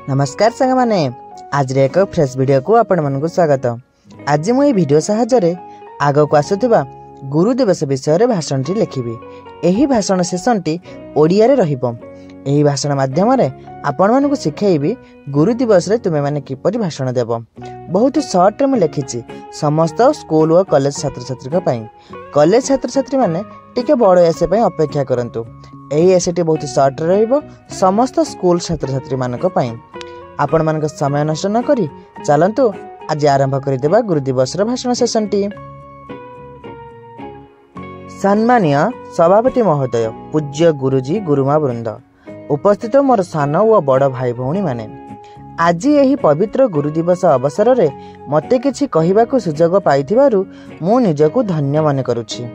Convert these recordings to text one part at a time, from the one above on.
नमस्कार सांग माने आज रे एक फ्रेश वीडियो को आपण मन को स्वागत। आज मु वीडियो सहायता आग को आसुथिबा गुरु दिवस विषय रे भाषण टी लिखिबी। एही भाषण सेशन टी ओडिया रे रहिबो। एही भाषण माध्यम रे आपण मन को सिखाइबी गुरु दिवस रे तुमे माने किपरि भाषण देबो। बहुत शॉर्ट रे मु लिखिछि समस्त स्कूल व कॉलेज छात्र छात्री का पई। कॉलेज छात्र छात्री माने टिके बड़ एसे पई अपेक्षा करंतु। एही एसेटी बहुत शॉर्ट रे रहिबो समस्त स्कूल छात्र छात्री मानक पई। आपण मानक समय नष्ट न करी चलंतु आज आरंभ करि देबा गुरु दिवस रे भाषण सेशन टी। सम्मानीय सभापति महोदय, पूज्य गुरुजी, गुरुमा वृंद, उपस्थित मोर सान व बड़ भाई भौणी माने, आज यही पवित्र गुरु दिवस अवसर रे मते किछि कहिबाकू सुजोग पाइथिबारु मु निजकू धन्य माने करूछि।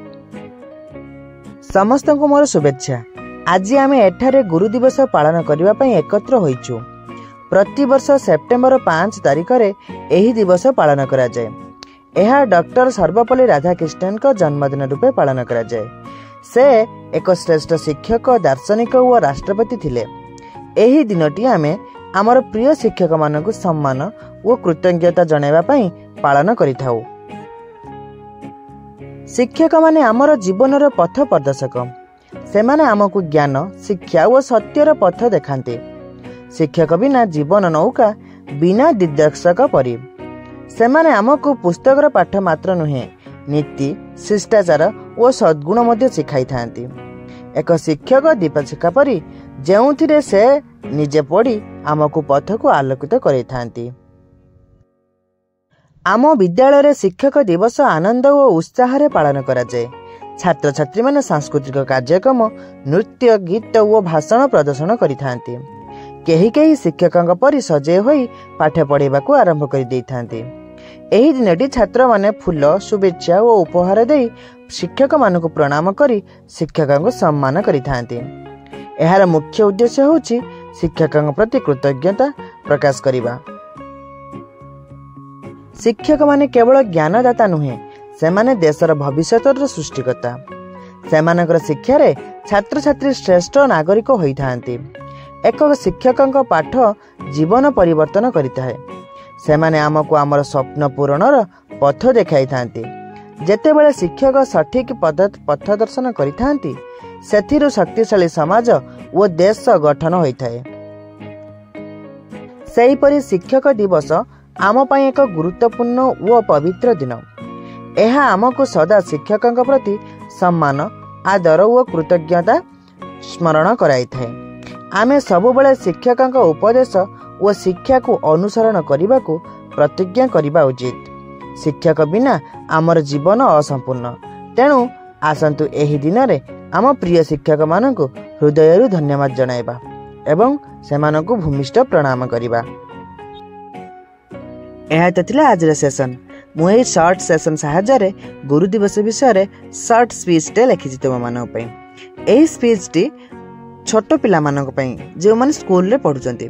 समस्तଙ୍କୁ मोर शुभेच्छा। आज आमे एठारे गुरु दिवस पालन करिबा पई एकत्र होइछु। प्रति वर्ष सेप्टेम्बर 5 तारिख रे एही दिवस पालन करा जाय। एहा डॉक्टर सर्वपल्ली राधाकृष्णन को जन्मदिन रूपे पालन करा जाय। से एक श्रेष्ठ शिक्षक, दार्शनिक व राष्ट्रपति थिले। एही दिनटी आमे हमर प्रिय शिक्षक मानकु सम्मान व कृतज्ञता जणाइबा पई पालन करिथाउ। शिक्षक माने हमर जीवनर पथ प्रदर्शक। सेमाने हमकु ज्ञान, शिक्षा व सत्यर पथ देखान्ते। शिक्षक बिना जीवन नौका बिना दिग्दर्शक परि। सेमाने हमकु पुस्तकर पाठ मात्र नुहे, नीति, शिष्टाचार और सद्गुण मध्य सिखाई थांती। एक शिक्षक दीपशिखा परि जेउथिरे से निजे पढ़ी हमकु पथ को आलोकित करै थांती। आम विद्यालय रे शिक्षक दिवस आनंद और उत्साह रे पालन करा जाय। छात्र छात्री माने सांस्कृतिक कार्यक्रम, नृत्य, गीत और भाषण प्रदर्शन करि थांती। केही केही शिक्षकଙ୍କ परि सजे होई पाठ पढ़ेबाकू आरंभ करि देई थांती। एही दिनटी छात्र माने फूल, शुभेच्छा और उपहार देई शिक्षक मानकु प्रणाम करी शिक्षकଙ୍କୁ सम्मान करि थांती। एहार मुख्य उद्देश्य होछि शिक्षकଙ୍କ प्रति कृतज्ञता प्रकाश करिबा। शिक्षक माने केवल ज्ञानदाता नुहे, सेमाने देशर भविष्यतर सृष्टिकर्ता। सेमानकर शिक्षा रे छात्र छात्री श्रेष्ठ नागरिक होई थांती। एक शिक्षकଙ୍କ पाठ जीवन परिवर्तन करिताहे। सेमाने आमको आमर स्वप्न पूरणर पथ देखाई थांती। जेतेबेले शिक्षक सठिक पथ दर्शन करिथांती, सेथिरु शक्तिशाली समाज व देश गठन होइथाए। सेहीपरि शिक्षक दिवस आम पई एक गुरुत्वपूर्ण व पवित्र दिन। एहा आमको सदा शिक्षकଙ୍କ प्रति सम्मान, आदर व कृतज्ञता स्मरण कराइथाए। आमे सबुबले शिक्षकଙ୍କ उपदेश व शिक्षा को अनुसरण करने को प्रतिज्ञा करबा उचित। शिक्षक बिना आमर जीवन असंपूर्ण। तेणु आसंतु एही दिन रे आम प्रिय शिक्षक मानकु हृदयरु धन्यवाद जणाइबा एवं सेमानकु भूमिष्ठ प्रणाम करिबा। एहा तथिला आज रे सेशन। मु एही शॉर्ट सेशन सहायता रे गुरु दिवस विषय रे शॉर्ट स्पीच टे लिखिछि तुम मानक पई। एही स्पीच टी छोट पिला मानक पई जे माने स्कूल रे पढुचंती।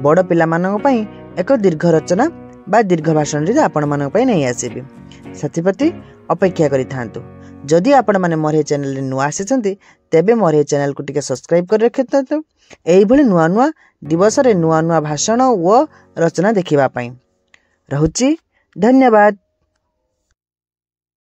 बड़ पिला मानक पई एक दीर्घ रचना बा दीर्घ भाषण रे आपण मानक पई नै आसीबी। सतिपति अपेक्षा करि थांतु। जदि आपण माने मोर हे चैनल रे नुआ आसीचंती तेबे मोर हे चैनल को टिके सब्सक्राइब कर रखिथांतु। एही भली नुआ नुआ दिवस रे नुआ नुआ भाषण व रचना देखिबा पई। रहुची धन्यवाद।